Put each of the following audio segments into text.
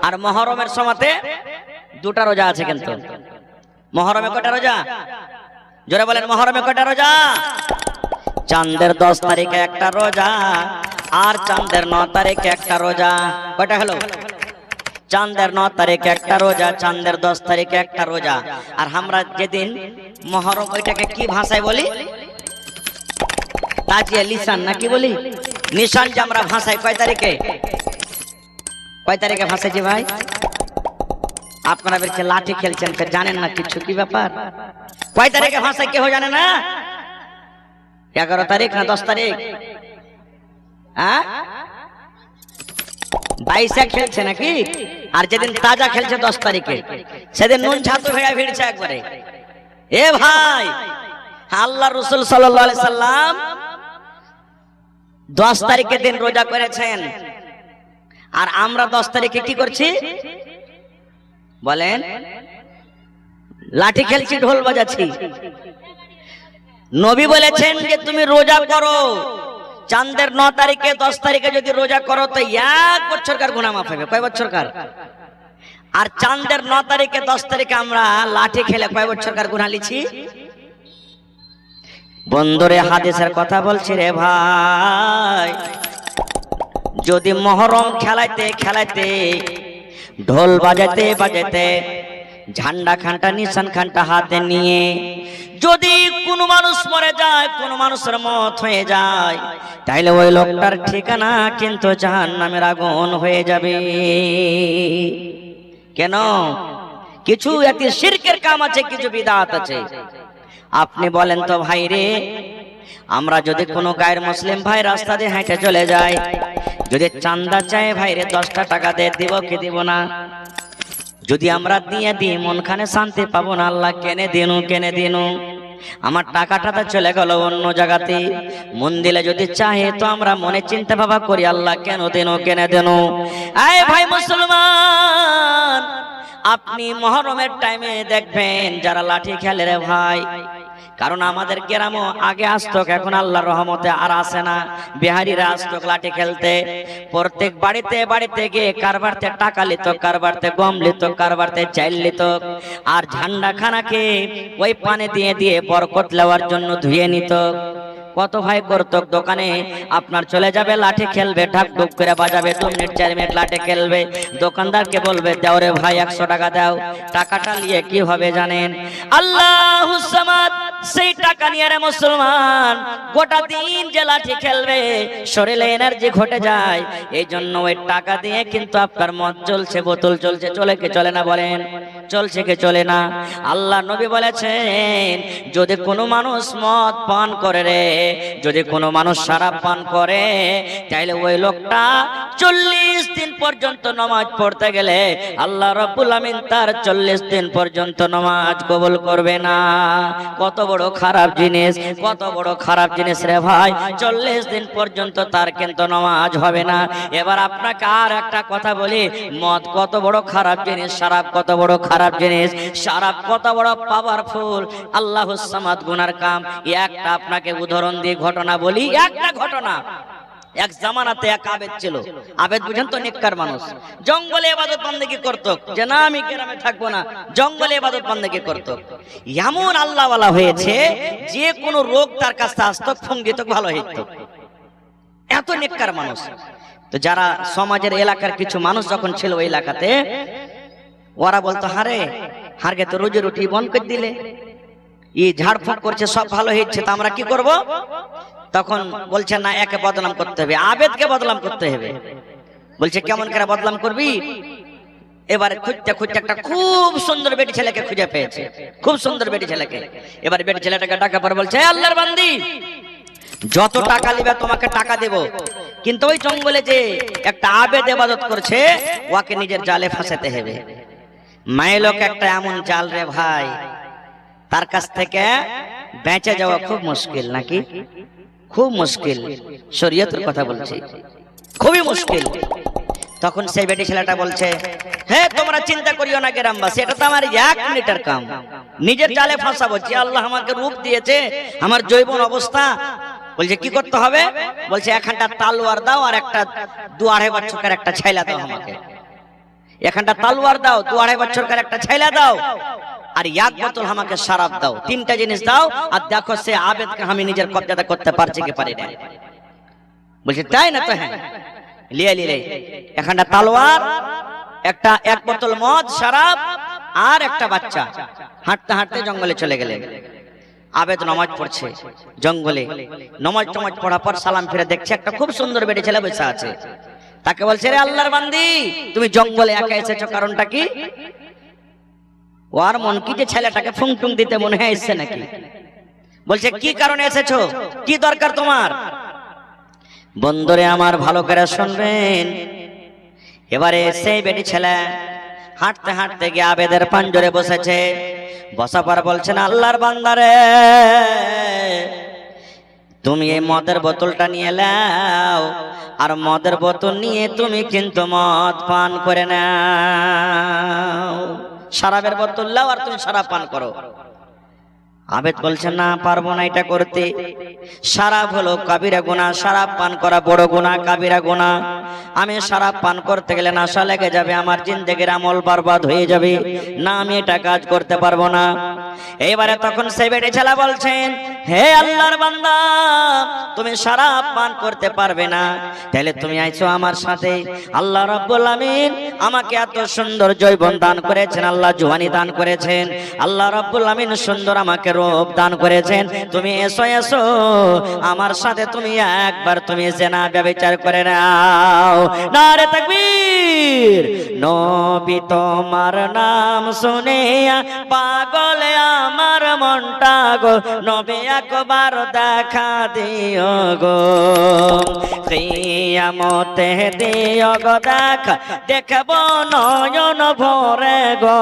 আর মুহররমের সময়তে দুটা রোজা আছে কিন্তু। মুহররমে কয়টা রোজা? জোরে বলেন, মুহররমে কয়টা রোজা? চাঁদের 10 তারিখে একটা রোজা, আর চাঁদের 9 তারিখে একটা রোজা। কয়টা হলো? চাঁদের 9 তারিখে একটা রোজা, চাঁদের 10 তারিখে একটা রোজা। আর আমরা যেদিন মুহররম ওইটাকে কি ভাষায় বলি? তাজিয়া লিসান নাকি বলি? নিশান যে আমরা ভাষায় কয় তারিখে? কয় তারিখে ভাষাইছি ভাই? আপনারা বেরছে লাঠি খেলছেন, জানেন না কিছু, কি ব্যাপার? কয় তারিখে ভাষায় কেউ জানে না? 11 তারিখ না 10 তারিখ? হ্যাঁ, 22 খেলছে নাকি? আর যেদিন তাজা খেলছে 10 তারিখে, সেদিন নুন ছাতু হয়ে ভিড়ছে একবারে। এ ভাই, আল্লাহ রাসূল সাল্লাল্লাহু আলাইহি সাল্লাম 10 তারিখের দিন রোজা করেছেন, আর আমরা 10 তারিখে কি করছি বলেন? লাঠি খেলছি, ঢোল বাজাচ্ছি। নবী বলেছেন যে তুমি রোজা করো, চাঁদের 9 তারিখে 10 তারিখে যদি রোজা করো তো 1 বছরকার গুনাহ মাফ হবে। কয় বছরকার? আর চাঁদের 9 তারিখে 10 তারিখে আমরা লাঠি খেলে কয় বছরকার গুনাহ লিছি? বন্ধুরে, হাদিসের কথা বলছি রে ভাই। যদি মুহররম খেলাইতে খেলাইতে, ঢোল বাজাতে বাজাতে, ঝান্ডা খানটা নিশান খানটা হাতে নিয়ে যদি কোনো মানুষ মরে যায়, কোনো মানুষের মত হয়ে যায়, তাইলে ওই লোকটার ঠিকানা কিন্তু জাহান্নামের আগুন হয়ে যাবে। কেন? কিছু একটি শিরকের কাম আছে, কিছু বিদআত আছে। আপনি বলেন তো ভাই রে, আমরা যদি কোনো গায়ের মুসলিম ভাই রাস্তা দিয়ে হেঁটে চলে যায়, যদি চাঁদা চায় ভাই রে 10টা টাকা দিয়ে দিব কি দিব না? যদি আমরা দিয়ে দিই মনখানে শান্তি পাবো না। আল্লাহ কেনে দিনু কেনে দিনু, আমার টাকাটা তো চলে গেল অন্য জায়গাতে। মন দিলে যদি চাহে তো আমরা মনে চিন্তা ভাবা করি, আল্লাহ কেন দিনু কেনে দিনু। এই ভাই মুসলমান, আপনি মুহররমের টাইমে দেখবেন যারা লাঠি খেলে রে ভাই, কারণ আমাদের গ্রামও আগে আসতো, এখন আল্লাহর রহমতে আর আসে না। বিহারিরা আসতো লাঠি খেলতে, প্রত্যেক বাড়িতে বাড়িতে গিয়ে কারবারতে টাকা লিত, কারবারতে গম লিত, কারবারতে চাল লিত, আর ঝান্ডা খানাকে ওই পানি দিয়ে দিয়ে বরকত নেওয়ার জন্য ধুয়ে নিত। কত ভাই করতো দোকানে আপনার চলে যাবে, লাঠি খেলবে, ঢাক ঢুক করে বাজাবে, 2 মিনিট 4 মিনিট লাঠি খেলবে। দোকানদারকে বলবে দাও রে ভাই 100 টাকা দাও। টাকাটা নিয়ে কি হবে জানেন? আল্লাহুস সামাদ। সেই টাকা নিয়ে রে মুসলমান গোটা দিন যে লাঠি খেলবে, শরীরে এনার্জি ঘটে যায়। এই জন্য ওই টাকা দিয়ে কিন্তু আপনার মদ চলছে, বোতল চলছে, চলে কি চলে না বলেন? চলছে কি চলে না? আল্লাহ নবী বলেছেন, যদি কোনো মানুষ মদ পান করে রে, যদি কোনো মানুষ শরাব পান করে, তাইলে ওই লোকটা 40 দিন পর্যন্ত নামাজ পড়তে গেলে আল্লাহ রাব্বুল আমিন তার 40 দিন পর্যন্ত নামাজ কবুল করবে না। কত বড় খারাপ জিনিস, কত বড় খারাপ জিনিস রে ভাই। 40 দিন পর্যন্ত তার কিন্তু নামাজ হবে না। এবার আপনাকে আর একটা কথা বলি, মদ কত বড় খারাপ জিনিস, শরাব কত বড় খারাপ জিনিস, শরাব কত বড় পাওয়ারফুল, আল্লাহুস সামাদ গুনার কাম। একটা আপনাকে উদাহরণ দিয়ে ঘটনা বলি, একটা ঘটনা। এক জামানাতে এক আবেদ ছিল। আবেদ বুঝেন তো? নেককার মানুষ, জঙ্গলে ইবাদত বন্দেগী করত, যে না আমি গ্রামে থাকবো না, জঙ্গলে ইবাদত বন্দেগী করত। এমন আল্লাহওয়ালা হয়েছে, যে কোনো রোগ তার কাছে আসতো ফঙ্গিত ভালো হইতো, এত নেককার মানুষ। তো যারা সমাজের এলাকার কিছু মানুষ যখন ছিল ওই এলাকাতে, ওরা বলতো হারে হারগে তো রোজি রুটি বন্ধ করে দিলে, এই ঝাড়ফুঁক করছে, সব ভালো হচ্ছে, তা আমরা কি করব? তখন বলছে না, একে বদনাম করতে হবে, আবেদকে বদনাম করতে হবে। বলছে কেমন করে বদনাম করবি? এবারে খুঁজতে খুঁজতে একটা খুব সুন্দর বেটি ছেলেকে খুঁজে পেয়েছে, খুব সুন্দর বেটি ছেলেকে। এবার বেটি ছেলেটাকে ডাকা পরে বলছে, আল্লাহর বান্দি, যত টাকা নিবে তোমাকে টাকা দেব, কিন্তু ওই জঙ্গলে যে একটা আবেদ ইবাদত করছে, ওকে নিজের জালে ফাঁসাতে হবে। মাইলোক একটা এমন জাল রে ভাই, তার কাছ থেকে বেঁচে যাওয়া খুব মুশকিল, নাকি? খুব মুশকিল, শরীয়তের কথা বলছি, খুবই মুশকিল। তখন সেই বেটি ছেলেটা বলছে, হে তোমরা চিন্তা করিও না গ্রামবাসী, এটা তো আমার 1 মিনিটের কাম, নিজের জালে ফাঁসাবো। যে আল্লাহ আমাকে রূপ দিয়েছে, আমার জৈবন অবস্থা, বলছে কি করতে হবে? বলছে 1 ঘন্টা তালোয়ার দাও, আর একটা 2-2.5 বছরের একটা ছাইলা দাও আমাকে। এখানটা তালোয়ার দাও, 2-2.5 বছরকার একটা ছেলে দাও, আর এক বোতল আমাকে শরাব দাও, 3টা জিনিস দাও, আর দেখো সে আবেদকে আমি নিজের কবজাতে করতে পারছি কি পারি না। বলছে তাই না? তো হ্যাঁ, লিয়ে লিলে এখানটা তালোয়ার, একটা 1 বোতল মদ শরাব, আর একটা বাচ্চা। হাঁটতে হাঁটতে জঙ্গলে চলে গেলেন। আবেদ নামাজ পড়ছে জঙ্গলে, নামাজ টামাজ পড়ার পর সালাম ফিরে দেখছে একটা খুব সুন্দর বেটে ছেলে বসে আছে। তাকে বলছে, রে আল্লাহর বান্দি, তুমি জঙ্গলে একা এসেছো, কারণটা কি? ওর মন কি যে ছেলেটাকে ফুংটুং দিতে মনে হয় এসছে নাকি। বলছে কি কারণে এসেছো, কি দরকার তোমার? বন্ধুরে আমার ভালো করে শুনবেন। এবারে সেই বেটি ছেলে হাঁটতে হাঁটতে গিয়ে আবেদের পাঞ্জরে বসেছে। বসা পর বলছেন, আল্লাহর বান্দারে, তুমি এই মদের বোতলটা নিয়ে নাও, আর মদের বোতল নিয়ে তুমি কিন্তু মদ পান করে নাও। শরাবের বোতল নাও আর তুমি শরাব পান করো। আবেদ বলছেন, না পারবো না এটা করতে। শরাব হলো কাবিরা গুনাহ, শরাব পান করা বড় গুনাহ, কাবিরা গুনাহ। আমি শরাব পান করতে গেলে নেশা লেগে যাবে, আমার জিন্দেগির আমল বরবাদ হয়ে যাবে, না আমি এটা কাজ করতে পারবো না। এইবারে তখন সেই বেটে ছেলে বলছেন, হে আল্লাহর বান্দা, তুমি শরাব পান করতে পারবে না, তাহলে তুমি আইছো আমার সাথে। আল্লাহ রাব্বুল আমিন আমাকে এত সুন্দর যৌবন দান করেছেন, আল্লাহ জওয়ানি দান করেছেন, আল্লাহ রাব্বুল আমিন সুন্দর আমাকে রূপ দান করেছেন। তুমি এসো এসো আমার সাথে, তুমি একবার তুমি জিনা ব্যভিচার করে নাও। নারে তাকবীর। নবী তোমার নাম শুনে পাগল আমার মনটা গো, নবী একবার দেখা দিও গো, কিয়ামতে দিও গো দেখা, দেখব নয়ন ভরে গো,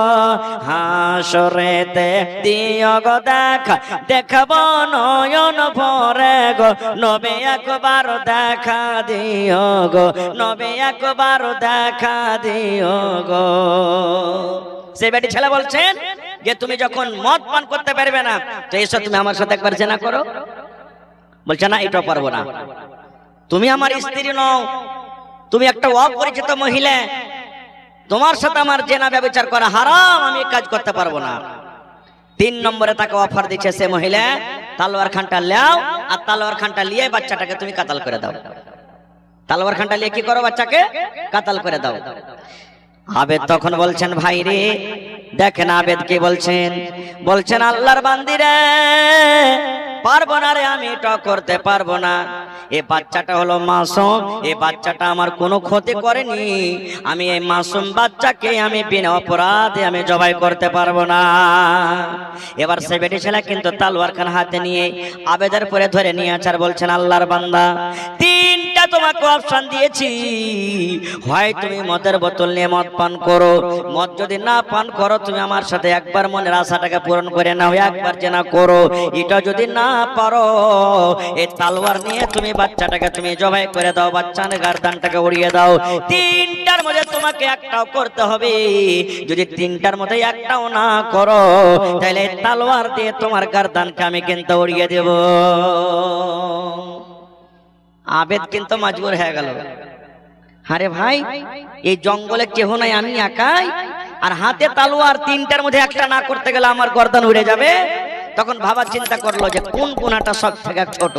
হাসরেতে দিও গো দেখা, দেখব নয়ন ভরে গো, নবী একবার দেখা দিও গো, নবী একবার দেখা দিও গো। সে বেটি ছেলে বলছেন যে তুমি যখন মদ পান করতে পারবে না, তো এসো তুমি আমার সাথে একবার জেনা করো। বলছে না, এটা পারবো না, তুমি আমার স্ত্রী নও, তুমি একটা অপরিচিত মহিলা, তোমার সাথে আমার জেনা ব্যভিচার করা হারাম, আমি কাজ করতে পারবো না। 3 নম্বরে তাকে অফার দিচ্ছে সে মহিলা, তালোয়ার খানটা লাও, আর তালোয়ার খানটা নিয়ে বাচ্চাটাকে তুমি কাতাল করে দাও। তালোয়ার খানটা নিয়ে কি করো, বাচ্চাকে কাতাল করে দাও। আবেদ তখন বলছেন, ভাই রে দেখেন আবেদ কি বলছেন, বলছেন আল্লাহর বান্দিরে, পারবো না রে, আমি এটা করতে পারবো না। এই বাচ্চাটা হলো মাসুম, এই বাচ্চাটা আমার কোনো ক্ষতি করেনি, আমি এই মাসুম বাচ্চাকে আমি বিনা অপরাধে আমি জবাই করতে পারবো না। এবার সে বেটি ছেলে কিন্তু তালোয়ার খান হাতে নিয়ে আবেদের পরে ধরে নিয়ে আছার বলছেন, আল্লাহর বান্দা, 3টা তোমাকে অপশন দিয়েছি, হয় তুমি মদের বোতল নিয়ে মদ পান করো, মদ যদি না পান করো তুমি আমার সাথে একবার মনের আশাটাকে পূরণ করে নাও, একবার জেনা করো। এটা যদি না পারো, এই তালোয়ার নিয়ে তুমি বাচ্চাটাকে তুমি জবাই করে দাও, বাচ্চার গর্দানটাকে উড়িয়ে দাও। 3টার মধ্যে তোমাকে একটাও করতে হবে, যদি 3টার মধ্যে একটাও না করো, তাহলে তালোয়ার দিয়ে তোমার গর্দানকে আমি কিন্তু উড়িয়ে দেব। আবেদ কিন্তু মজবুর হয়ে গেল। আরে ভাই, এই জঙ্গলে কেহ নাই, আমি একাই, আর হাতে তালোয়ার, 3টার মধ্যে একটা না করতে গেলে আমার গর্দান উড়ে যাবে। তখন ভাবা চিন্তা করলো যে কোন গুনাহটা সব থেকে ছোট।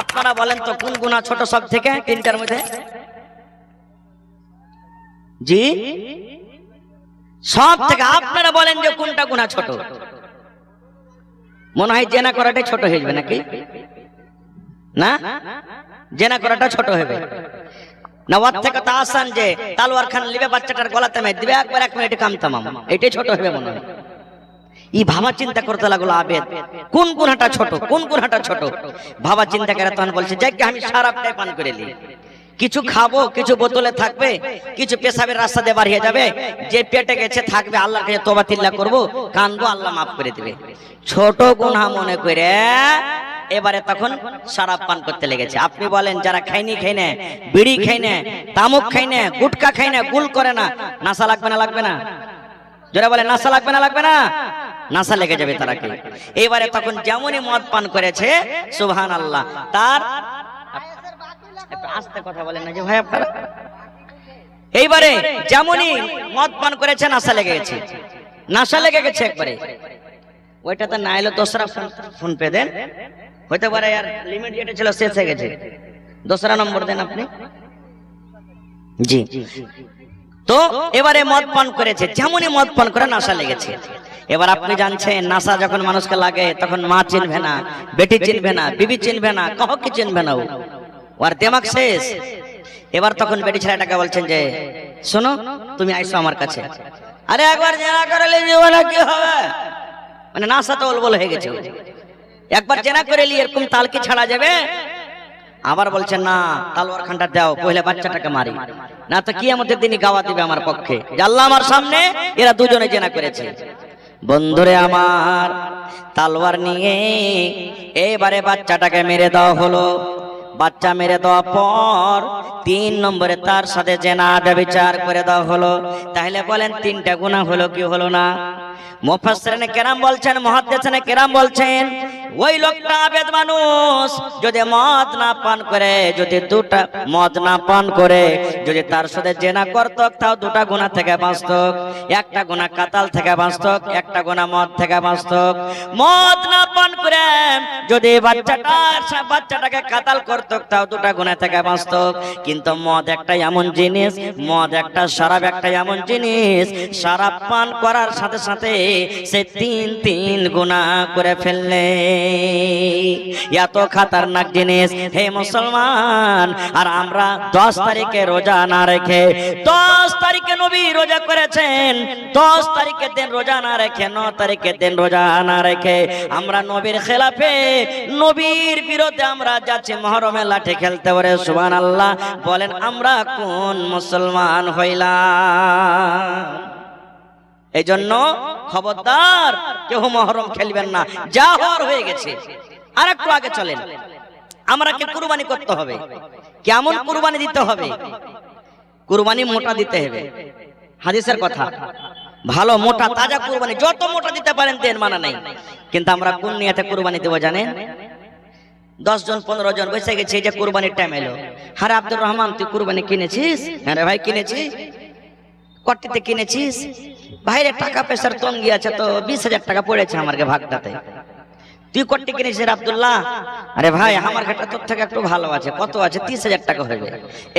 আপনারা বলেন তো কোন গুনাহ ছোট সব থেকে 3টার মধ্যে? জি, সব থেকে আপনারা বলেন যে কোনটা গুনাহ ছোট? মনে হয় জেনা করাটাই ছোট হয়ে যাবে নাকি? না, জেনা করাটা ছোট হবে না, ওর থেকে তো আসান যে তালোয়ার খান লিবে বাচ্চাটার গলাতে মেরে দিবে, একবার 1 মিনিটে কাম তামাম, এটাই ছোট হবে মনে হয়। এই ভাবা চিন্তা করতে লাগলো আবেদ, কোন গুনাহটা ছোট, কোন গুনাহটা ছোট। ভাবা চিন্তা করে তখন বলছে, যাই আমি শরাবটাই পান করে নি, কিছু খাবো, কিছু বোতলে থাকবে, কিছু পেশাবের রাস্তা দিয়ে বাড়িয়ে যাবে, যে পেটে গেছে থাকবে, আল্লাহর কাছে তওবা তিল্লা করবো, কানবো, আল্লাহ মাফ করে দিবে। ছোট গুনাহ মনে করে এবারে তখন শরাব পান করতে লেগেছে। আপনি বলেন যারা খাইনি খাই না, বিড়ি খাই না, তামাক খাই না, গুটকা খাই না, গুল করে না, নাশা লাগবে না? লাগবে না? যারা বলে নাশা লাগবে না? লাগবে না? নাশা লেগে যাবে তারা কি। এবারে তখন যেমনই মদ পান করেছে, সুবহানাল্লাহ, তার একটু আস্তে কথা বলেন না যে ভাই আপনারা, এইবারে যেমনই মদ পান করেছে নাশা লেগে গেছে, নাশা লেগে গেছে একবারে, ওইটাতে না এলো দোসরা ফোন পে দেন, হইতে পারে আর লিমিট যেটা ছিল শেষ হয়ে গেছে, দোসরা নম্বর দেন আপনি। জি, তো এবারে মদ পান করেছে, যেমনই মদ পান করে নাশা লেগেছে। এবার আপনি জানছেন নাশা যখন মানুষকে লাগে তখন মা চিনবে না, বেটি চিনবে না, বিবি চিনবে না, কাউকে চিনবে না, ওর দিমাগ শেষ। এবার তখন বেটি ছেলেটাকে বলছেন যে শোনো তুমি আইসো আমার কাছে। আরে একবার জেনা করে নিয়ে বলে কি হবে, মানে নাশা তো ওলবল হয়ে গেছে, একবার জেনা করে নিয়ে এরকম তাল কি ছাড়া যাবে? আবার বলছেন না তালওয়ার খানটা দাও, পহলে বাচ্চাটাকে মারি, না তো কিয়ামতের দিনই গাওয়া দিবে আমার পক্ষে যে আল্লাহ আমার সামনে এরা দুজনে জেনা করেছে। বন্ধুরে আমার, তালওয়ার নিয়ে এবারে বাচ্চাটাকে মেরে দেওয়া হলো। বাচ্চা মেরে দেওয়ার পর 3 নম্বরে তার সাথে জেনা ব্যভিচার করে দেওয়া হলো। তাহলে বলেন 3টা গুনাহ হলো কি হলো না? মুফাসসিরিনে কেরাম বলছেন, মুহাদ্দিসিনে কেরাম বলছেন, ওই লোকটা আবেদ মানুষ যদি মদ না পান করে, যদি দুটা মদ না পান করে যদি তার সাথে জেনা করত, তাও 2টা গুনাহ থেকে বাঁচত। একটা গুনাহ কাতাল থেকে বাঁচত, একটা গুনাহ মদ থেকে বাঁচত। মদ না পান করে যদি বাচ্চাটাকে কাতাল করত, তাও 2টা গুনাহ থেকে বাঁচত। কিন্তু মদ একটা এমন জিনিস, মদ একটা শরাব একটা এমন জিনিস, শরাব পান করার সাথে সাথে সে 3 গুনাহ করে ফেললে, এত খাতারনাক জিনিস হে মুসলমান। আর আমরা 10 তারিখে রোজা না রেখে, 10 তারিখে নবী রোজা করেছেন, 10 তারিখের দিন রোজা না রেখে, 9 তারিখের দিন রোজা না রেখে আমরা নবীর খেলাফে, নবীর বিরুদ্ধে আমরা যাচ্ছি মুহররমে লাঠি খেলতে পারে। সুবহানাল্লাহ, বলেন আমরা কোন মুসলমান হইলাম? এই জন্য খবরদার কেউ মুহররম খেলবেন না, যা হওয়ার হয়ে গেছে। আর একটু আগে চলেন, আমাকে কুরবানি করতে হবে। কেমন কুরবানি দিতে হবে? কুরবানি মোটা দিতে হবে, হাদিসের কথা। ভালো মোটা তাজা কুরবানি, যত মোটা দিতে পারেন দেন, মানা নাই। কিন্তু আমরা কোন নিয়তে কুরবানি দেব জানেন? 10 জন 15 জন বসে গেছে, এই যে কুরবানির টাইম এলো। আরে আব্দুর রহমান তুই কুরবানি কিনেছিস? হ্যাঁ রে ভাই কিনেছি। কটিতে কিনেছিস? ভাইরে টাকা পয়সার তঙ্গি আছে তো 20,000 টাকা পড়েছে আমাকে ভাগটাতে। তুই কটি কিনেছিস আব্দুল্লাহ? আরে ভাই আমার ঘাটা তোর থেকে একটু ভালো আছে, কত আছে? 30,000 টাকা হবে।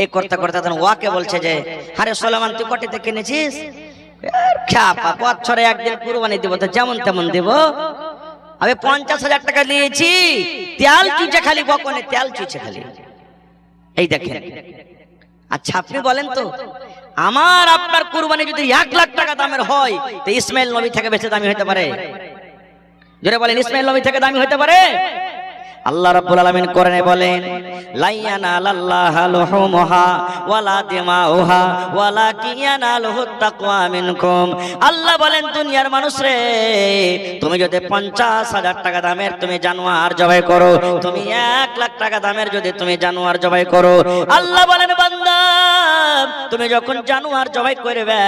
এই করতে করতে ওয়াকে বলছে যে আরে সোলেমান তুই কটিতে কিনেছিস? খ্যাপা, বছরে একদিন কুরবানি দিব তো যেমন তেমন দিব। আমি 50,000 টাকা নিয়েছি, তেল চুচে খালি, বকনে তেল চুচে খালি। এই দেখেন। আচ্ছা আপনি বলেন তো, আমার আপনার কুরবানি যদি 1 লাখ টাকা দামের হয়, তো ইসমাইল নবী থেকে বেশি দামি হতে পারে? জোরে বলেন, ইসমাইল নবী থেকে দামি হতে পারে? আল্লাহ রাব্বুল আলামিন কোরআনে বলেন, লা ইয়ানালাল্লাহু লুহুমুহা ওয়ালা দিমাউহা ওয়ালাকিন ইয়ানালুহুত তাকওয়া মিনকুম। আল্লাহ বলেন দুনিয়ার মানুষ রে, তুমি যদি 50,000 টাকা দামের তুমি জানোয়ার জবাই করো, তুমি 1 লাখ টাকা দামের যদি তুমি জানোয়ার জবাই করো, আল্লাহ বলেন বান্দা তুমি যখন জানোয়ার জবাই করবে,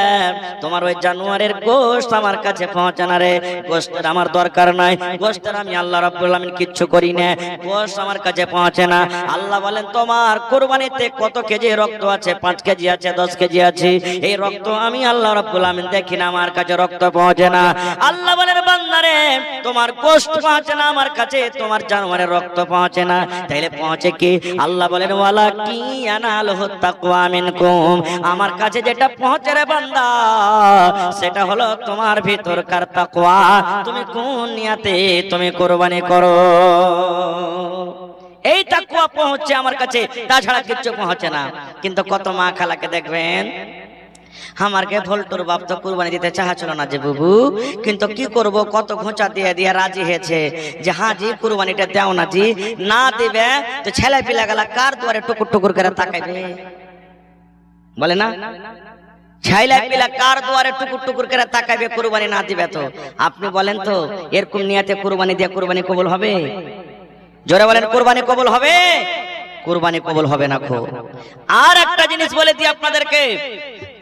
তোমার ওই জানোয়ারের গোশত আমার কাছে পৌঁছে না রে। গোশতের আমার দরকার নাই, গোশতের আমি আল্লাহ রাব্বুল আলামিন কিচ্ছু করি না, গোশত আমার কাছে পৌঁছে না। আল্লাহ বলেন তোমার কুরবানিতে কত কেজি রক্ত আছে? 5 কেজি আছে, 10 কেজি আছে। এই রক্ত আমি আল্লাহ রাব্বুল আলামিন দেখি না, আমার কাছে রক্ত পৌঁছে না। আল্লাহ বলেন বান্দারে তোমার গোশত পৌঁছে না আমার কাছে, তোমার জানোয়ারের রক্ত পৌঁছে না, তাইলে পৌঁছে কি? আল্লাহ বলেন ওয়ালাকিন ইয়ানালুহুত তাকওয়া মিনকুম। আমার কাছে যেটা পৌঁছে রে বান্দা, সেটা হলো তোমার ভিতরকার তাকওয়া। তুমি কোন নিয়তে তুমি কুরবানি করো, এই তাকওয়া পৌঁছে আমার কাছে, তাছাড়া কিচ্ছু পৌঁছে না। কিন্তু কত মা খালাকে দেখবেন, আমারকে ভোল্টুর বাপ তো কুরবানি দিতে চাচ্ছিল না যে বুবু, কিন্তু কি করব, কত ঘোঁচা দিয়ে দিয়ে রাজি হয়েছে যে হ্যাঁ জি কুরবানিটা দাও না জি। না দিবে তো ছেলে পিলা গেলা কার দুয়ারে টুকুর টুকুর করে তাকাইবে? বলে না, ছেলে পিলা কার দুয়ারে টুকুর টুকুর করে তাকাইবে কুরবানি না দিবে? তো আপনি বলেন তো এরকম নিয়তে কুরবানি দিয়ে কুরবানি কবুল হবে? জোরে বলেন, কুরবানি কবুল হবে? কুরবানি কবুল হবে না। খো আর একটা জিনিস বলে দিই আপনাদেরকে,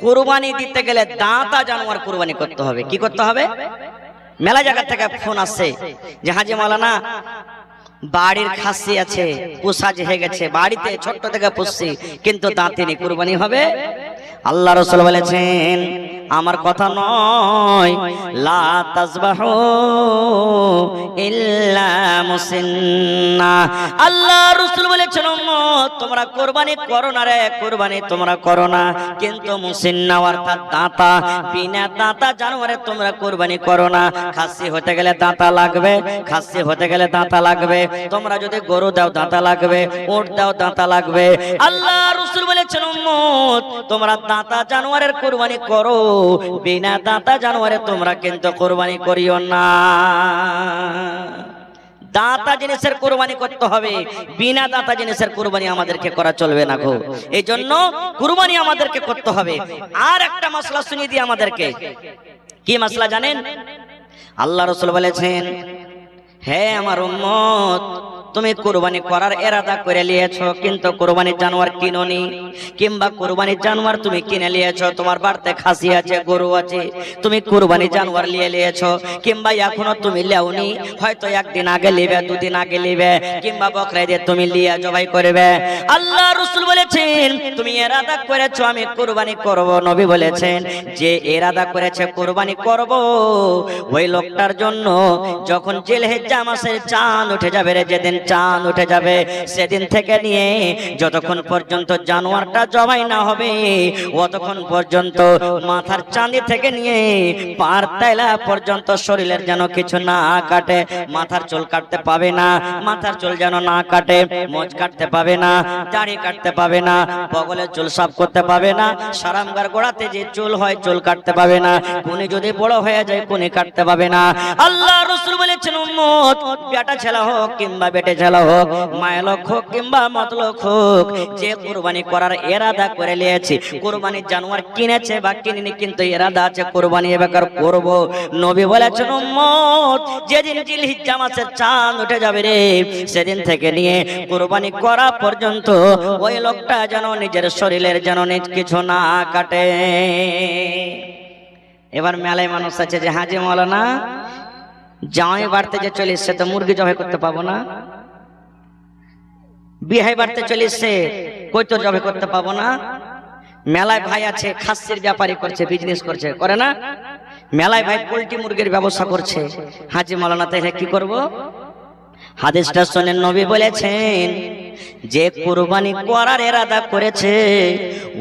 কুরবানি দিতে গেলে দাঁতা জানোয়ার কুরবানি করতে হবে। কি করতে হবে? মেলা জায়গা থেকে ফোন আসছে যে হাজি মাওলানা বাড়ির খাসি আছে, পোষা যে হয়ে গেছে, বাড়িতে ছোট্ট থেকে পুষছি কিন্তু দাঁতে নেই, কুরবানি হবে? আল্লাহ রাসূল বলেছেন আমার কথা নয়, লা তাযবাহু ইল্লা মুসিন্না। আল্লাহ রাসূল বলেছেন উম্মত তোমরা কুরবানি করো না রে, কুরবানি তোমরা করো না, কিন্তু মুসিন্না অর্থাৎ দাঁতা, বিনা দাঁতা জানোয়ারে তোমরা কুরবানি করো না। খাসি হতে গেলে দাঁতা লাগবে, খাসি হতে গেলে দাঁতা লাগবে। তোমরা যদি গরু দাও দাঁতা লাগবে, উট দাও দাঁতা লাগবে। আল্লাহ রাসূল বলেছেন উম্মত তোমরা দাঁতা জানোয়ারের কুরবানি করো, বিনা দাঁতা জানোয়ারে তোমরা কিন্তু কুরবানি করিও না। দাঁতা জিনিসের কুরবানি করতে হবে, বিনা দাঁতা জিনিসের কুরবানি আমাদেরকে করা চলবে না গো। এই জন্য কুরবানি আমাদেরকে করতে হবে। আর একটা মাসলা শুনিয়ে দিই আমাদেরকে। কি মাসলা জানেন? আল্লাহ রাসূল বলেছেন হে আমার উম্মত তুমি কুরবানি করার ইরাদা করে নিয়েছো, কিন্তু কুরবানির জানোয়ার কিনোনি, কিংবা কুরবানির জানোয়ার তুমি কিনে নিয়েছো, তোমার বাড়িতে খাসি আছে, গরু আছে, তুমি কুরবানির জানোয়ার নিয়েছো, কিংবা এখনো তুমি লেওনি, হয়তো একদিন আগে নেবে, দুদিন আগে নেবে, কিংবা বকরা ঈদে তুমি লিয়া জবাই করবে। আল্লাহ রাসূল বলেছেন তুমি ইরাদা করেছো আমি কুরবানি করব। নবী বলেছেন যে ইরাদা করেছে কুরবানি করব, ওই লোকটার জন্য যখন জিলহিজ্জা মাসের চাঁদ উঠে যাবে রে, যেদিন চাঁদ উঠে যাবে সেদিন থেকে নিয়ে যতক্ষণ পর্যন্ত জানোয়ারটা জবাই না হবে ততক্ষণ পর্যন্ত মাথার চাঁদি থেকে নিয়ে পার তাইলা পর্যন্ত শরীরের যেন কিছু না কাটে, মাথার চুল কাটতে পাবে না, মাথার চুল যেন না কাটে, মোজ কাটতে পাবে না, দাড়ি কাটতে পাবে না, বগলের চুল সাফ করতে পাবে না, সারামগার গোড়াতে যে চুল হয় চুল কাটতে পাবে না, কোনি যদি বড় হয়ে যায় কোনি কাটতে পাবে না। আল্লাহ রাসূল বলেছেন উম্মত বেটা ছেলে হোক কিংবা বেটে ছেলে হোক, মায়ের লোক হোক কিংবা মতলোক হোক, যে কুরবানি করার ইরাদা করে নিয়েছে, কুরবানির জানোয়ার কিনেছে বা কিনেনি কিন্তু ইরাদা আছে কুরবানি এবার করব, নবী বলেছেন উম্মত যেদিন জিলহিজ্জা মাসের চাঁদ উঠে যাবে রে সেদিন থেকে নিয়ে কুরবানি করা পর্যন্ত ওই লোকটা যেন নিজের শরীরের যেন নিজ কিছু না কাটে। এবার মেলায় মানুষ আছে যে হাজি মাওলানা জামাই বাড়তে যে চলে এসছে তো মুরগি জবাই করতে পাবো না, বিয়ে বাড়তে চলে এসছে কই তো জবাই করতে পাবো না। মেলায় ভাই আছে খাসির ব্যাপারী করছে, বিজনেস করছে, করে না? মেলায় ভাই পোল্ট্রি মুরগির ব্যবসা করছে, হাজি মাওলানা তাইলে কি করব? হাদিসটা শুনেন নবী বলেছেন যে কুরবানি করার ইরাদা করেছে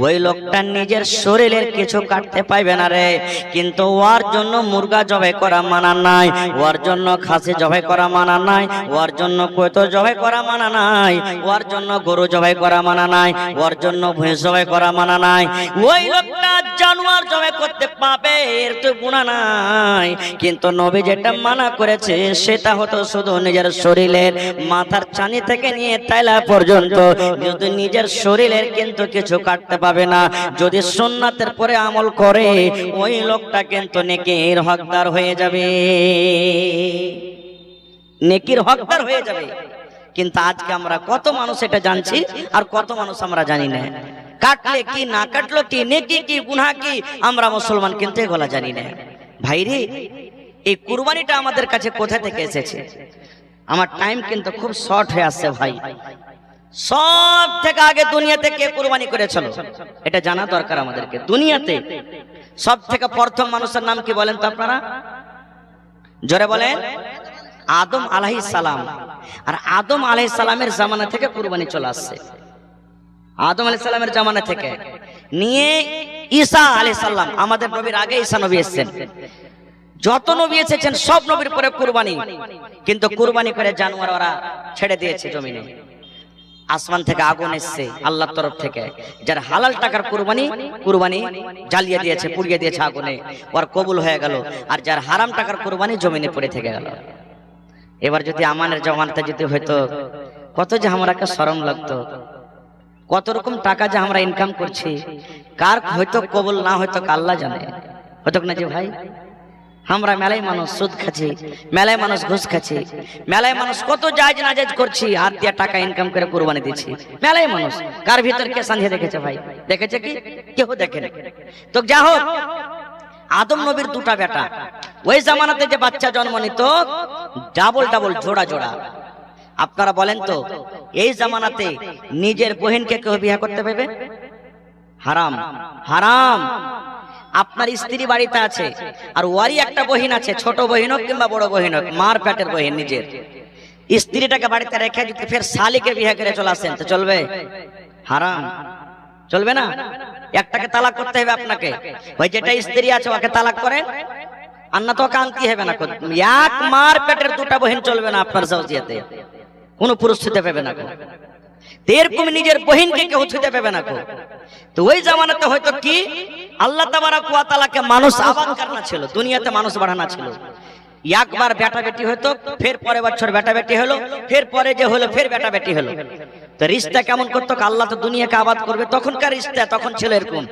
ওই লোকটা নিজের শরীরের কিছু কাটতে পাইবে না রে, কিন্তু ওর জন্য মুরগা জবাই করা মানা নাই, ওর জন্য খাসি জবাই করা মানা নাই, ওর জন্য কয়তো জবাই করা মানা নাই, ওর জন্য গরু জবাই করা মানা নাই, ওর জন্য ভৈঁস জবাই করা মানা নাই। ওই লোকটা জানোয়ার জবাই করতে পাবে, এর তো গুনাহ নাই, কিন্তু নবী যেটা মানা করেছে সেটা হতো শুধু নিজের শরীরের মাথার চানি থেকে নিয়ে তাইলা পর্যন্ত যদি নিজের শরীরের কিন্তু কিছু কাটতে পাবে না। যদি সুন্নাতের পরে আমল করে ওই লোকটা কিন্তু নেকির হকদার হয়ে যাবে, নেকির হকদার হয়ে যাবে। কিন্তু আজকে আমরা কত মানুষ এটা জানছি আর কত মানুষ আমরা জানি না। কাটলে কি না কাটলো কি, নেকি কি গুনাহ কি, আমরা মুসলমান কিন্তু এগুলা জানি না। ভাইরে এই কুরবানিটা আমাদের কাছে কোথা থেকে এসেছে? আমার টাইম কিন্তু খুব শর্ট হয়ে আসছে ভাই। সব থেকে আগে দুনিয়াতে কে কুরবানি করেছিল এটা জানা দরকার আমাদেরকে। দুনিয়াতে সব থেকে প্রথম মানুষের নাম কি বলেন তো আপনারা? জোরে বলেন। আদম আলাইহিস সালাম। আর আদম আলাইহিস সালামের জামানা থেকে কুরবানি চলে আসছে। আদম আলাইহিস সালামের জামানা থেকে নিয়ে ঈসা আলাইহিস সালাম, আমাদের নবীর আগে ঈসা নবী এসেছেন। যত নবী এসেছেন সব নবীর পরে কুরবানি, কিন্তু কুরবানি করে জানোয়ার ওরা ছেড়ে দিয়েছে জমিনে। আসমান থেকে আগুন এসছে আল্লাহর তরফ থেকে, যার হালাল টাকার কুরবানি কুরবানি জ্বালিয়ে দিয়েছে, পুড়িয়ে দিয়েছে আগুনে, ওর কবুল হয়ে গেল। আর যার হারাম টাকার কুরবানি জমিনে পড়ে থেকে গেল। এবার যদি আমাদের জমানতে যদি হয়তো কত যে আমাকে শরম লাগতো, কত রকম টাকা যে আমরা ইনকাম করছি, কার হয়তো কবুল না হয়তো আল্লাহ জানে, হতো না যে ভাই। আমরা মেলায় মানুষ সুদ খাচ্ছি, মেলায় মানুষ ঘুষ খাচ্ছি, মেলায় মানুষ কত জায়েজ নাজায়েজ করছি, হাত দিয়ে টাকা ইনকাম করে কুরবানি দিচ্ছি। মেলায় মানুষ কার ভিতর কে সান্ধিয়ে দেখেছে ভাই? দেখেছে কি? কেউ দেখে না। তো যা হোক, আদম নবীর দুটা বেটা, ওই জামানাতে যে বাচ্চা জন্ম নিত ডাবল ডাবল জোড়া জোড়া। আপনারা বলেন তো এই জামানাতে নিজের বহিনকে কেউ বিয়ে করতে পারবে? হারাম হারাম। আপনার স্ত্রী বাড়িতে আছে আর ওয়ারি একটা বহিন আছে, ছোট বহিন হোক কিংবা বড় বহিন হোক, মার পেটের বহিন নিজের, স্ত্রীটাকে বাড়িতে রেখে যদি ফের শালিকে বিয়ে করে চলে আসেন তো চলবে? হারাম, চলবে না। একটাকে তালাক করতে হবে আপনাকে, ওই যেটা স্ত্রী আছে ওকে তালাক করেন, আর না তো ওকে আনতে হবে না। এক মার পেটের দুটা বহিন চলবে না আপনার জাওজিয়াতে, কোনো পুরুষ ছুতে পাবে না। এরকম নিজের বহিনকে কেউ ছুতে পাবে না। তো ওই জামানাতে হয়তো কি আল্লাহ তাবারক ওয়া তাআলাকে মানুষ আবাদ করনা ছিল, দুনিয়াতে মানুষ বাড়ানো ছিল। একবার বেটা বেটি হতো, ফের পরের বছর বেটা বেটি হলো, ফের পরে যে হলো ফের বেটা বেটি হলো। তো রিশতা কেমন করতো, আল্লাহ তো দুনিয়াকে আবাদ করবে। তখনকার রিশতা তখন ছিল এরকম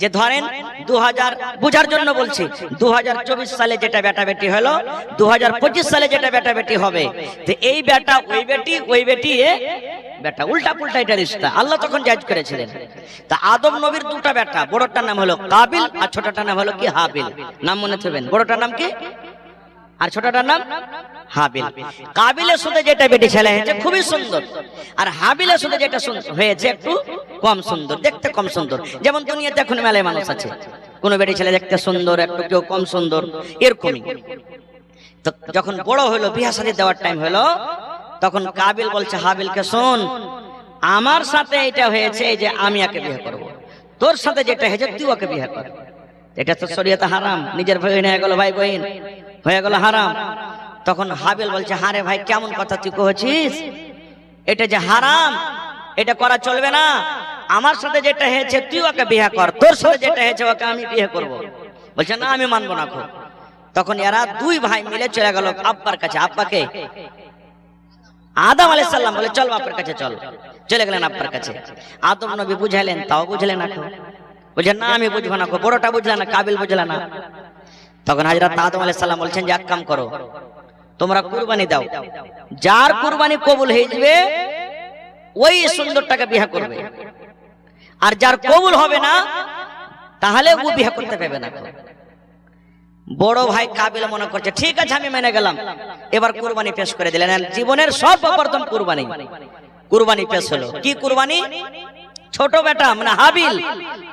যে ধরেন 2000 বুঝার জন্য বলছি, 2024 সালে যেটা বেটা বেটি হলো, 2025 সালে যেটা বেটা বেটি হবে, তো এই বেটা ওই বেটি, ওই বেটি এ বেটা, উল্টা পুল্টা এটা রিশতা আল্লাহ তখন জায়েজ করেছিলেন। তা আদম নবীর দুটা বেটা, বড়টার নাম হলো কাবিল আর ছোটটার নাম হলো কি হাবিল। নাম মনে থাকবেন, বড়টার নাম কি আর ছোটটার নাম হাবিল। কাবিলের সাথে যেটা বেটি ছেলে হয়েছে খুবই সুন্দর, আর হাবিলের সাথে যেটা হয়েছে একটু কম সুন্দর, দেখতে কম সুন্দর। যেমন দুনিয়াতে এখন মেলায় মানুষ আছে, কোন বেটি ছেলে দেখতে সুন্দর, একটু কেউ কম সুন্দর, এরকমই। তো যখন বড় হলো, বিয়ে শাদী দেওয়ার টাইম হলো, তখন কাবিল বলছে হাবিলকে, শোন আমার সাথে এটা হয়েছে যে আমি একে বিয়ে করব, তোর সাথে যেটা হয়েছে তুই ওকে বিয়ে কর। এটা তো শরীয়তে হারাম, নিজের বহিন হয়ে গেল, ভাই বহিন হয়ে গেল হারাম। তখন হাবিল বলছে, হারে ভাই কেমন কথা তুই কহছিস, এটা যে হারাম, এটা করা চলবে না। আমার সাথে যেটা হয়েছে তুই ওকে বিয়ে কর, তোর সাথে যেটা হয়েছে ওকে আমি বিয়ে করব। বলছে না আমি মানবো না। তখন এরা দুই ভাই মিলে চলে গেল আব্বার কাছে। আব্বাকে আদম আলাইহিস সালাম বলে, চল বাপের কাছে চল। চলে গেলেন আব্বার কাছে। আদম নবী বুঝাইলেন, তাও বুঝলেন না। বলছেন না আমি বুঝবো না, বড়টা বুঝলে না, কাবিল বুঝলে না। তখন হযরত আদম আলাইহিস সালাম বলছেন যে এক কাম করো, তোমরা কুরবানি দাও, যার কুরবানি কবুল হয়ে যাবে ওই সুন্দরটাকে বিয়ে করবে, আর যার কবুল হবে না তাহলে ও বিয়ে করতে পারবে না। বড় ভাই কাবিল মনে করছে ঠিক আছে আমি মেনে গেলাম, এবার কুরবানি পেশ করে দিলেন। জীবনের সর্বপ্রথম কুরবানি পেশ হলো। কি কুরবানি? ছোট বেটা মানে হাবিল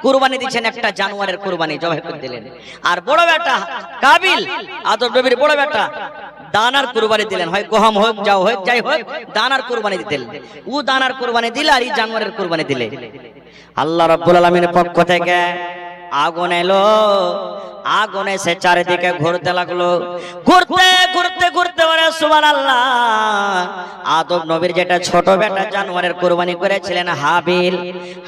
কুরবানি দিচ্ছেন, একটা জানোয়ারের কুরবানি জবাই করে দিলেন। আর বড় বেটা কাবিল, আদম নবীর বড় বেটা, দানার কুরবানি দিলেন। হয় গহম হোক, যাও হোক, যাই হোক, দানার কুরবানি দিলেন। ও দানার কুরবানি দিল আর এই জানোয়ারের কুরবানি দিলে। আল্লাহ রাব্বুল আলামিনের পক্ষ থেকে আগুন এলো, আগুন এসে চারিদিকে ঘুরতে লাগলো। ঘুরতে ঘুরতে ঘুরতে বলে সুবহানাল্লাহ, আদম নবীর যেটা ছোট বেটা জানোয়ারের কুরবানি করেছিলেন হাবিল,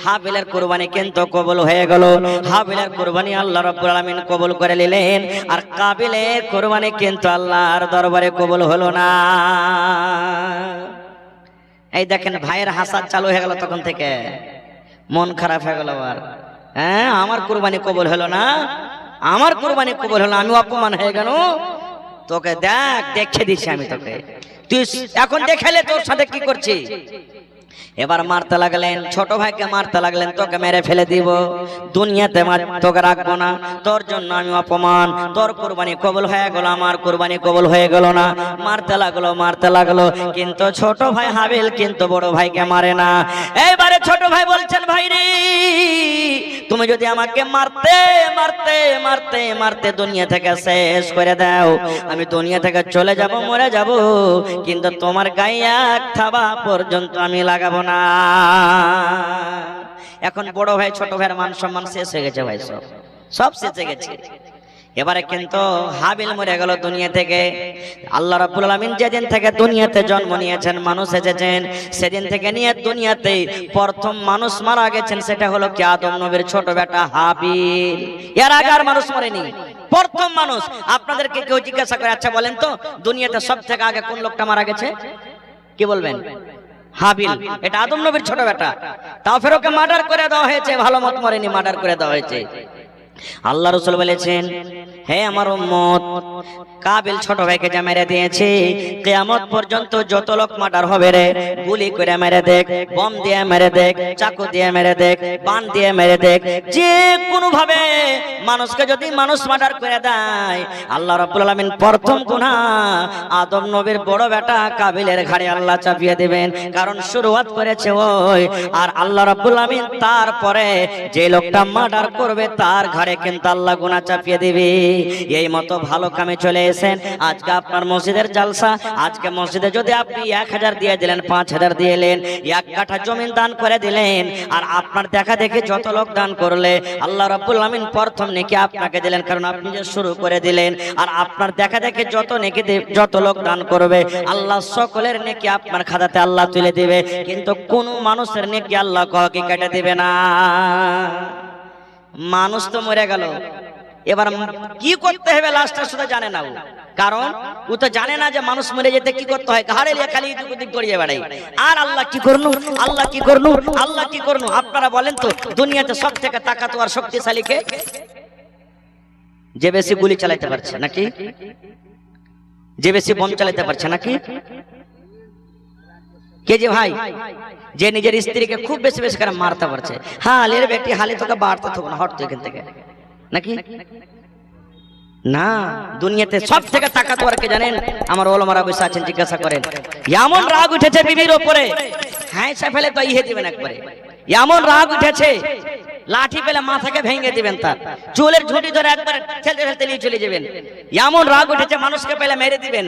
হাবিলের কুরবানি কিন্তু কবুল হয়ে গেল। হাবিলের কুরবানি আল্লাহ রাব্বুল আলামিন কবুল করে নিলেন, আর কাবিলের কুরবানি কিন্তু আল্লাহর দরবারে কবুল হলো না। এই দেখেন ভাইয়ের হাসাদ চালু হয়ে গেল, তখন থেকে মন খারাপ হয়ে গেল। আর হ্যাঁ আমার কুরবানি কবুল হলো না, আমার কুরবানি কবুল হলো, আমি অপমান হয়ে গেল। তোকে দেখ দেখে দিচ্ছি আমি তোকে, তুই এখন দেখালে তোর সাথে কি করছি। এবার মারতে লাগলেন, ছোট ভাইকে মারতে লাগলেন, তোকে মেরে ফেলে দিব, দুনিয়াতে তোকে রাখবো না, তোর জন্য আমি অপমান, তোর কুরবানি কবুল হয়ে গেল, আমার কুরবানি কবুল হয়ে গেল না। মারতে লাগলো, কিন্তু ছোট ভাই হাবিল কিন্তু বড় ভাইকে মারে না। এইবারে ছোট ভাই বলছেন, ভাই রে তুমি যদি আমাকে মারতে মারতে মারতে মারতে দুনিয়া থেকে শেষ করে দাও, আমি দুনিয়া থেকে চলে যাব, মরে যাব, কিন্তু তোমার গায়ে এক থাবা পর্যন্ত আমি লাগাবো না। এখন বড় ভাই ছোট ভাইয়ের মান সম্মান শেষ হয়ে গেছে, ভাই সব শেষ হয়ে গেছে। এবারে কিন্তু হাবিল মরে গেল দুনিয়া থেকে। আল্লাহ রাব্বুল আলামিন যেদিন থেকে দুনিয়াতে জন্ম নিয়েছেন, মানুষ এসেছেন, সেদিন থেকে নিয়ে দুনিয়াতে প্রথম মানুষ মারা গেছেন, সেটা হলো কি আদম নবীর ছোট বেটা হাবিল। এর আগে আর মানুষ মরেনি, প্রথম মানুষ। আপনাদেরকে কেউ জিজ্ঞাসা করে, আচ্ছা বলেন তো দুনিয়াতে সব থেকে আগে কোন লোকটা মারা গেছে? কি বলবেন? হাবিল। এটা আদম নবীর ছোট বেটা, তাও ফের ওকে মার্ডার করে দেওয়া হয়েছে, ভালো মত মরেনি, মার্ডার করে দেওয়া হয়েছে। আল্লাহ রাসূল বলেছেন, হে আমার উম্মত, কাবিল ছোট ভাইকে যা মেরে দিয়েছে, কিয়ামত পর্যন্ত যত লোক মার্ডার হবে রে, গুলি করে মেরে দেখ, বম দিয়ে মেরে দেখ, চাকু দিয়ে মেরে দেখ, বান দিয়ে মেরে দেখ, যে কোনো ভাবে মানুষকে যদি মানুষ মার্ডার করে দেয়, আল্লাহ রাব্বুল আলামিন প্রথম গুনাহ আদম নবীর বড় বেটা কাবিলের ঘাড়ে আল্লাহ চাপিয়ে দিবেন। কারণ শুরুয়াত করেছে ওই, আর আল্লাহ রাব্বুল আলামিন তারপরে যে লোকটা মার্ডার করবে তার ঘাড়ে কিন্তু আল্লাহ গুনাহ চাপিয়ে দিবে। এই মতো ভালো কামে চলে এসেন। আজকে আপনার মসজিদের জালসা, আজকে মসজিদে যদি আপনি 1000 দিয়ে দিলেন, 5000 দিয়ে দিলেন, 1 কাঠা জমিন দান করে দিলেন, আর আপনার দেখা দেখে যত লোক দান করলে আল্লাহ রাব্বুল আলামিন প্রথম নেকি আপনাকে দিলেন, কারণ আপনি যে শুরু করে দিলেন। আর আপনার দেখা দেখে যত নেকি যত লোক দান করবে আল্লাহ সকলের নেকি আপনার খাতাতে আল্লাহ তুলে দিবে, কিন্তু কোন মানুষের নেকি আল্লাহ কাউকে কেটে দিবে না। মানুষ তো মরে গেল, এবার কি করতে হবে লাস্টটা শুধু জানে না ও, কারণ ও তো জানে না যে মানুষ মরে যেতে কি করতে হয়, ঘাড়ে লিয়ে খালি এদিক ওদিক গড়িয়ে বেড়াই, আর আল্লাহ কি করনু, আল্লাহ কি করনু, আল্লাহ কি করনু। আপনারা বলেন তো, দুনিয়াতে সব থেকে তাকাতওয়ার শক্তিশালী কে? যে বেশি গুলি চালাতে পারছে নাকি? যে বেশি বম চালাতে পারছে নাকি? কে যে ভাই? যে নিজের স্ত্রীকে খুব বেশি বেশি করে মারতে পারছে। হ্যাঁ লের বেটি হালে তোকে বাড়তে থাকো না, হট তো এখান থেকে নাকি? না, দুনিয়াতে সব থেকে তাকাতওয়ার কে জানেন? আমার ওলামারা বসে আছেন, জিজ্ঞাসা করেন। এমন রাগ উঠেছে বিবির উপরে, হ্যাঁ সে ফেলে তো ইহে দিবেন একবারে। এমন রাগ উঠেছে, লাঠি পেলে মাথাকে ভেঙে দিবেন, তার চুলের ঝুঁটি ধরে একবার ঠেলতে ঠেলতে নিয়ে চলে যাবেন। এমন রাগ উঠেছে মানুষকে পেলে মেরে দিবেন।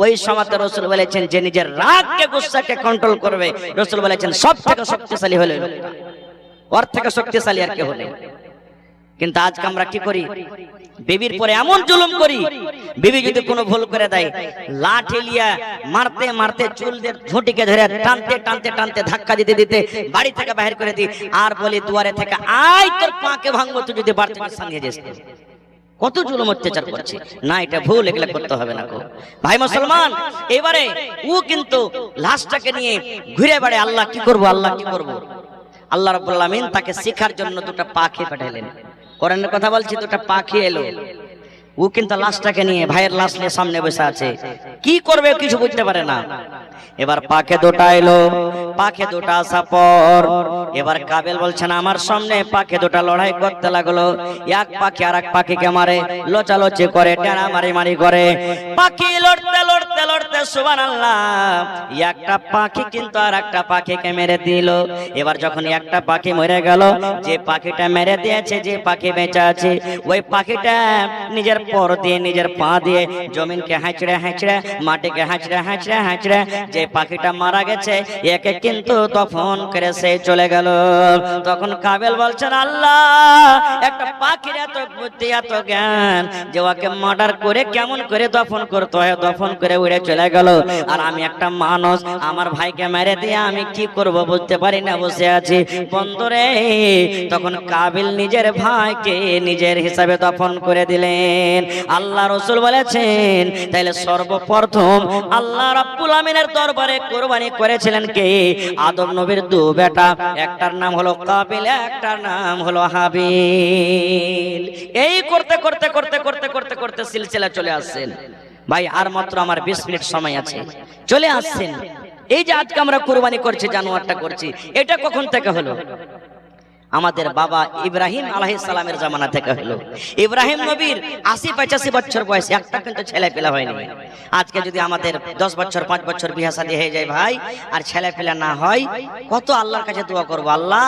ওই সময় রাসূল বলেছেন, যে নিজের রাগকে গুসাকে কন্ট্রোল করবে, রাসূল বলেছেন সব থেকে শক্তিশালী হলো লোকটা, ওর থেকে শক্তিশালী আর কেউ নেই। কিন্তু আজকে আমরা কি করি? বিবির পরে এমন জুলুম করি, বিবি যদি কোনো ভুল করে দেয়, লাঠি লিয়া মারতে মারতে চুলদের ঝুঁটিকে ধরে টানতে টানতে টানতে ধাক্কা দিতে দিতে বাড়ি থেকে বাহির করে দিই, আর বলি দুয়ারে থেকে আয় তোর পাকে ভাঙবো, তুই যদি বাড়তে সঙ্গে যাস। কত জুলুম অত্যাচার করছে না, এটা ভুল, এগুলা করতে হবে না গো ভাই মুসলমান। এবারে ও কিন্তু লাশটাকে নিয়ে ঘুরে বেড়ে, আল্লাহ কি করব, আল্লাহ কি করব। আল্লাহ রাব্বুল আলামিন তাকে শিখার জন্য দুটো পাখি পাঠালেন। কোরআনের কথা বলছি, দুটো পাখি এলো। ও কিন্তু লাশটাকে নিয়ে, ভাইয়ের লাশ নিয়ে সামনে বসে আছে, কি করবে কিছু বুঝতে পারে না। এবার পাখি দুটা এলো, পাখি দুটা আসা পর এবার কাবিল বলছেন, আমার সামনে পাখি দুটা লড়াই করতে লাগলো। এক পাখি আর এক পাখিকে মারে, লোচালোচি করে, টেনা মারি মারি করে। পাখি লড়তে লড়তে লড়তে সুবহানাল্লাহ, একটা পাখি কিন্তু আর একটা পাখিকে মেরে দিল। এবার যখন একটা পাখি মরে গেল, যে পাখিটা মেরে দিয়েছে, যে পাখি বেঁচে আছে, ওই পাখিটা নিজের পর দিয়ে, নিজের পা দিয়ে জমিনকে হাঁচড়ে হাঁচড়ে, মাটিকে হাঁচড়ে হাঁচড়ে হাঁচড়ে, যে পাখিটা মারা গেছে একে কিন্তু দফন করে সে চলে গেল। তখন কাবিল বলছেন, আল্লাহ একটা পাখির এত বুদ্ধি এত জ্ঞান যে ওকে মার্ডার করে কেমন করে দফন করতে হয়, দফন করে উড়ে চলে গেল। আর আমি একটা মানুষ, আমার ভাইকে মেরে দিয়ে আমি কি করব বুঝতে পারি না, বসে আছি বন্দরে। তখন কাবিল নিজের ভাইকে নিজের হিসাবে দফন করে দিলেন। আল্লাহ রাসূল বলেছেন, তাইলে সর্বপ্রথম আল্লাহ রাব্বুল আমিনের দরবারে কুরবানি করেছিলেন কে? আদম নবীর দু বেটা, একটার নাম হলো কাবিল, একটার নাম হলো হাবিল। এই করতে করতে করতে করতে করতে করতে সিলসিলা চলে আসছেন। ভাই আর মাত্র আমার 20 মিনিট সময় আছে, চলে আসছেন। এই যে আজকে আমরা কুরবানি করছি, জানোয়ারটা করছি, এটা কখন থেকে হলো? আমাদের বাবা ইব্রাহিম আলাইহিস সালামের জামানা থেকে হলো। ইব্রাহিম নবীর 80-85 বছর বয়স, একটা কিন্তু ছেলে পেলা হয়নি। আজকে যদি আমাদের 10 বছর 5 বছর বিয়ে শাদী হয়ে যায় ভাই, আর ছেলে পেলা না হয়, কত আল্লাহর কাছে দোয়া করব। আল্লাহ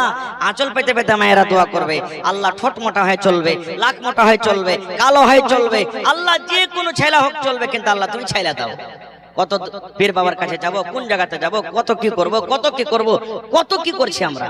আঁচল পেতে পেতে মায়েরা দোয়া করবে, আল্লাহ ঠোঁট মোটা হয়ে চলবে, লাক মোটা হয়ে চলবে, কালো হয়ে চলবে, আল্লাহ যে কোনো ছেলে হোক চলবে, কিন্তু আল্লাহ তুমি ছেলে দাও। কত পীর বাবার কাছে যাব, কোন জায়গাতে যাব, কত কি করব, কত কি করব, কত কি করছি আমরা।